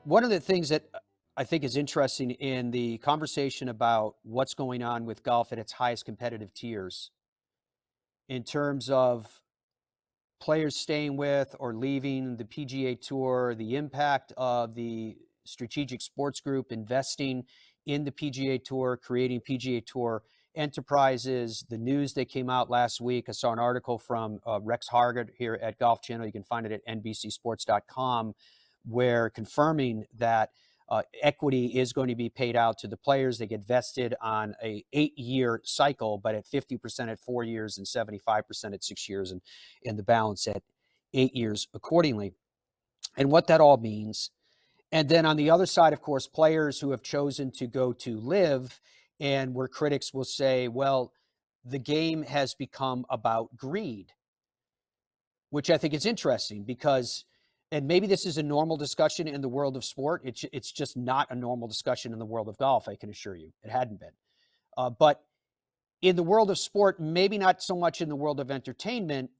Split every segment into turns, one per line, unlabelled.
One of the things that I think is interesting in the conversation about what's going on with golf at its highest competitive tiers in terms of players staying with or leaving the PGA Tour, the impact of the strategic sports group investing in the PGA Tour, creating PGA Tour enterprises, the news that came out last week. I saw an article from Rex Hargett here at Golf Channel. You can find it at nbcsports.com, where confirming that equity is going to be paid out to the players. They get vested on a 8-year cycle, but at 50% at 4 years and 75% at 6 years, and the balance at 8 years accordingly. And what that all means. And then on the other side, of course, players who have chosen to go to live, and where critics will say, well, the game has become about greed, which I think is interesting because, and maybe this is a normal discussion in the world of sport. It's just not a normal discussion in the world of golf, I can assure you. It hadn't been. But in the world of sport, maybe not so much in the world of entertainment,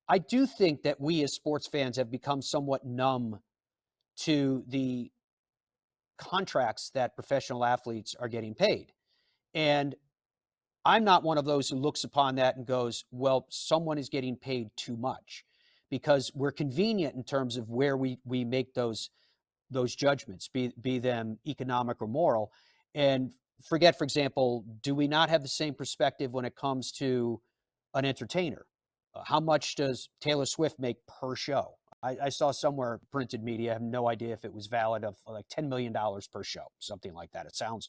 I do think that we as sports fans have become somewhat numb to the contracts that professional athletes are getting paid. And I'm not one of those who looks upon that and goes, well, someone is getting paid too much, because we're convenient in terms of where we make those judgments, be them economic or moral. And forget, for example, do we not have the same perspective when it comes to an entertainer? How much does Taylor Swift make per show? I saw somewhere printed media, I have no idea if it was valid, of like $10 million per show, something like that. It sounds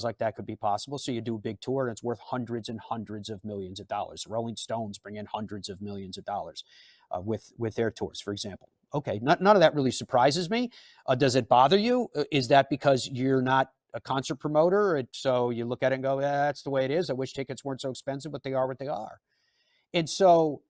like that could be possible. So you do a big tour and it's worth hundreds and hundreds of millions of dollars. Rolling Stones bring in hundreds of millions of dollars with their tours, for example. Okay, none of that really surprises me. Does it bother you? Is that because you're not a concert promoter? So you look at it and go, that's the way it is. I wish tickets weren't so expensive, but they are what they are. And so,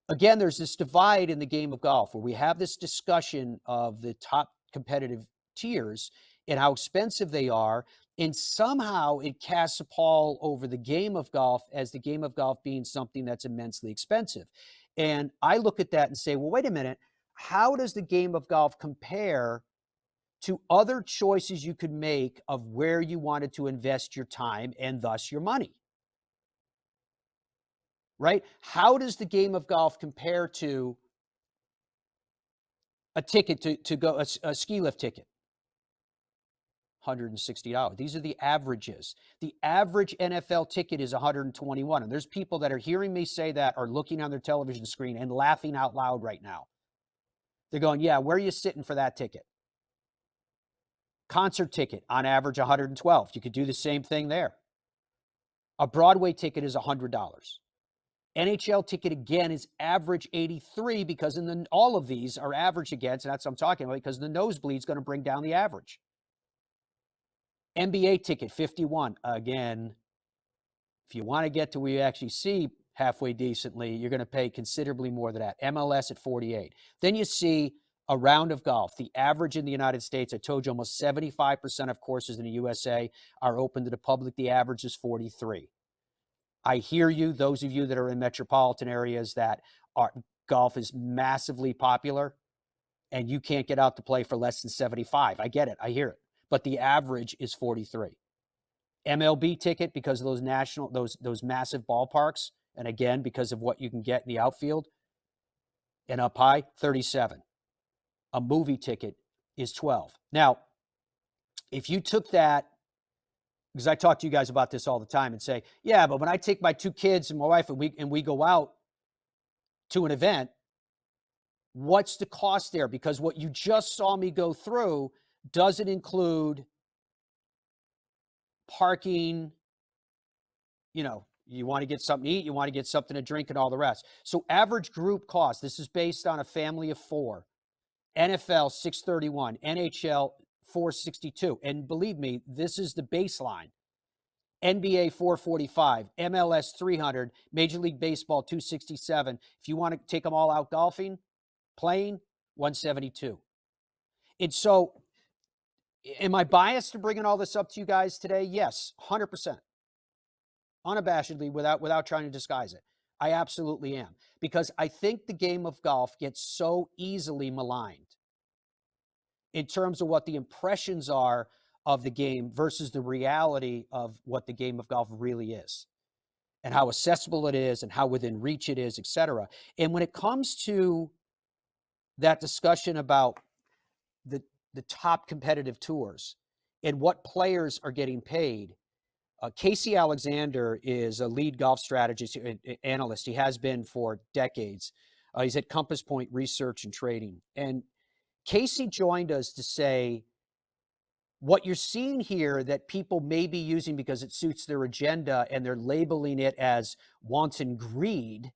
again, there's this divide in the game of golf where we have this discussion of the top competitive tiers and how expensive they are. And somehow it casts a pall over the game of golf as the game of golf being something that's immensely expensive. And I look at that and say, well, wait a minute. How does the game of golf compare to other choices you could make of where you wanted to invest your time and thus your money? Right? How does the game of golf compare to a ticket to go, a ski lift ticket? $160. These are the averages. The average NFL ticket is $121. And there's people that are hearing me say that are looking on their television screen and laughing out loud right now. They're going, yeah, where are you sitting for that ticket? Concert ticket, on average, $112. You could do the same thing there. A Broadway ticket is $100. NHL ticket, again, is average $83, because all of these are average against, and that's what I'm talking about, because the nosebleed is going to bring down the average. NBA ticket, $51. Again, if you want to get to where you actually see halfway decently, you're going to pay considerably more than that. MLS at $48. Then you see a round of golf. The average in the United States, I told you, almost 75% of courses in the USA are open to the public. The average is $43. I hear you, those of you that are in metropolitan areas that golf is massively popular and you can't get out to play for less than $75. I get it. I hear it. But the average is $43. MLB ticket, because of those massive ballparks, and again, because of what you can get in the outfield and up high, $37. A movie ticket is $12. Now, if you took that, because I talk to you guys about this all the time, and say, yeah, but when I take my 2 kids and my wife and we go out to an event, what's the cost there? Because what you just saw me go through doesn't include parking. You want to get something to eat, you want to get something to drink, and all the rest. So average group cost, this is based on a family of 4. NFL $631, NHL $462. And believe me, this is the baseline. NBA $445, MLS $300, Major League Baseball $267. If you want to take them all out golfing, playing, $172. And so, am I biased to bringing all this up to you guys today? Yes, 100%. Unabashedly, without trying to disguise it. I absolutely am. Because I think the game of golf gets so easily maligned. in terms of what the impressions are of the game versus the reality of what the game of golf really is and how accessible it is and how within reach it is, et cetera. And when it comes to that discussion about the, the top competitive tours and what players are getting paid, Casey Alexander is a lead golf strategist analyst. He has been for decades. He's at Compass Point Research and Trading. And Casey joined us to say what you're seeing here that people may be using because it suits their agenda and they're labeling it as wanton greed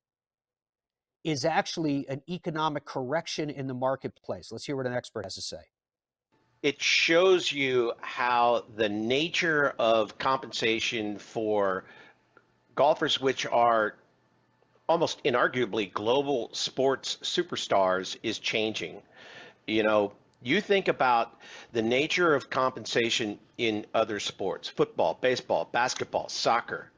is actually an economic correction in the marketplace. Let's hear what an expert has to say.
It shows you how the nature of compensation for golfers, which are almost inarguably global sports superstars, is changing. You know, you think about the nature of compensation in other sports, football, baseball, basketball, soccer.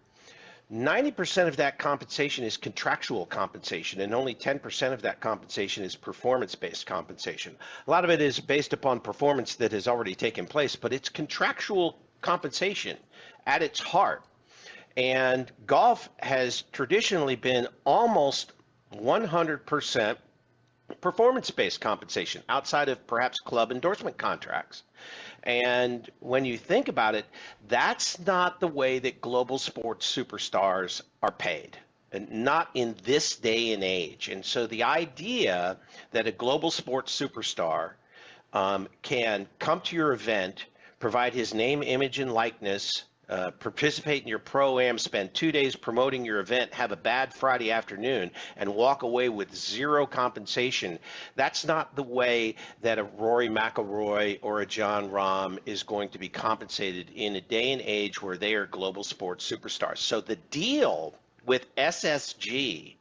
90% of that compensation is contractual compensation, and only 10% of that compensation is performance-based compensation. A lot of it is based upon performance that has already taken place, but it's contractual compensation at its heart. And golf has traditionally been almost 100% performance-based compensation outside of perhaps club endorsement contracts. And when you think about it, that's not the way that global sports superstars are paid, and not in this day and age. And so the idea that a global sports superstar can come to your event, provide his name, image, and likeness, participate in your pro-am, spend 2 days promoting your event, have a bad Friday afternoon, and walk away with zero compensation. That's not the way that a Rory McIlroy or a John Rahm is going to be compensated in a day and age where they are global sports superstars. So the deal with SSG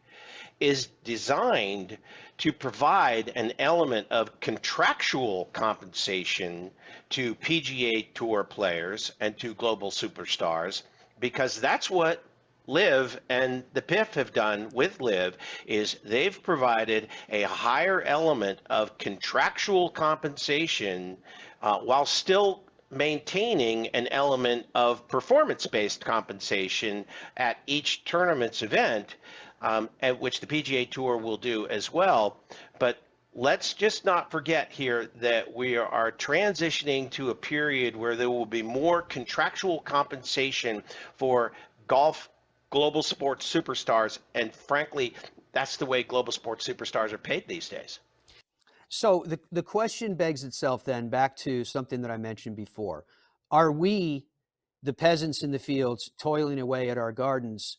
is designed to provide an element of contractual compensation to PGA Tour players and to global superstars, because that's what LIV and the PIF have done with LIV, is they've provided a higher element of contractual compensation while still maintaining an element of performance-based compensation at each tournament's event, at which the PGA Tour will do as well. But let's just not forget here that we are transitioning to a period where there will be more contractual compensation for golf global sports superstars. And frankly, that's the way global sports superstars are paid these days.
So the question begs itself then back to something that I mentioned before. Are we, the peasants in the fields, toiling away at our gardens,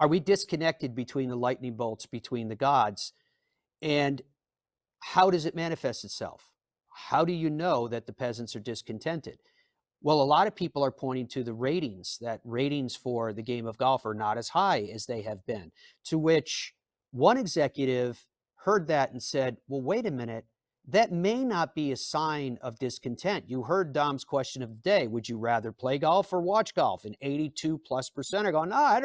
are we disconnected between the lightning bolts, between the gods? And how does it manifest itself? How do you know that the peasants are discontented? Well, a lot of people are pointing to the ratings, that ratings for the game of golf are not as high as they have been, to which one executive heard that and said, well, wait a minute, that may not be a sign of discontent. You heard Dom's question of the day. Would you rather play golf or watch golf? And 82+% are going, no, I'd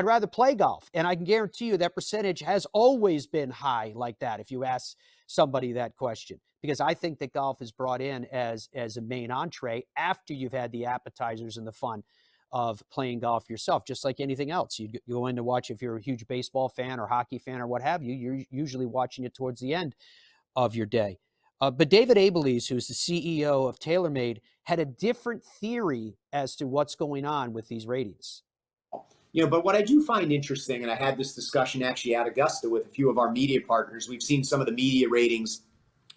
rather play golf. And I can guarantee you that percentage has always been high like that if you ask somebody that question, because I think that golf is brought in as a main entree after you've had the appetizers and the fun of playing golf yourself, just like anything else. You go in to watch, if you're a huge baseball fan or hockey fan or what have you, you're usually watching it towards the end of your day. But David Abeles, who's the CEO of TaylorMade, had a different theory as to what's going on with these ratings.
You know, but what I do find interesting, and I had this discussion actually at Augusta with a few of our media partners, we've seen some of the media ratings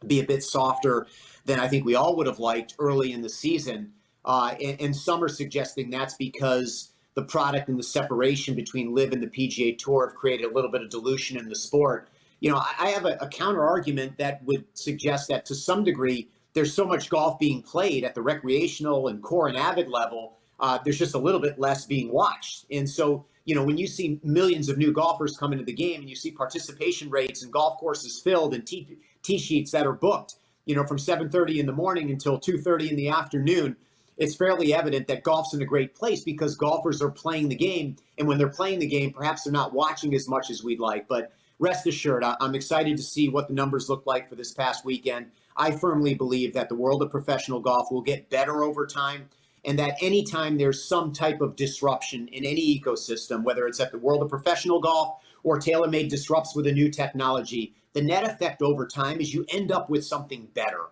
be a bit softer than I think we all would have liked early in the season. And some are suggesting that's because the product and the separation between LIV and the PGA Tour have created a little bit of dilution in the sport. You know, I have a counter argument that would suggest that to some degree, there's so much golf being played at the recreational and core and avid level, there's just a little bit less being watched. And so, you know, when you see millions of new golfers come into the game and you see participation rates and golf courses filled and tee sheets that are booked, you know, from 7:30 in the morning until 2:30 in the afternoon, it's fairly evident that golf's in a great place because golfers are playing the game. And when they're playing the game, perhaps they're not watching as much as we'd like. But rest assured, I'm excited to see what the numbers look like for this past weekend. I firmly believe that the world of professional golf will get better over time, and that anytime there's some type of disruption in any ecosystem, whether it's at the world of professional golf or TaylorMade disrupts with a new technology, the net effect over time is you end up with something better.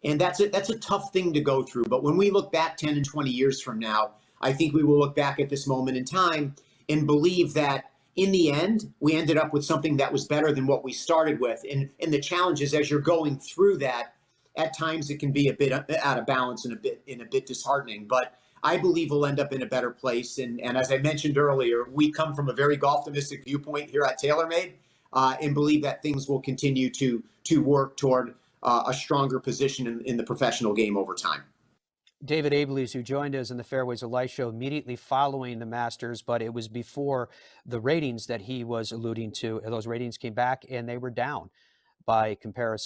And that's a tough thing to go through. But when we look back 10 and 20 years from now, I think we will look back at this moment in time and believe that in the end, we ended up with something that was better than what we started with. And the challenge is, as you're going through that, at times it can be a bit out of balance and a bit disheartening. But I believe we'll end up in a better place. And as I mentioned earlier, we come from a very golf-optimistic viewpoint here at TaylorMade, and believe that things will continue to work toward a stronger position in the professional game over time.
David Abeles, who joined us in the Fairways of Life show immediately following the Masters, but it was before the ratings that he was alluding to. Those ratings came back and they were down by comparison.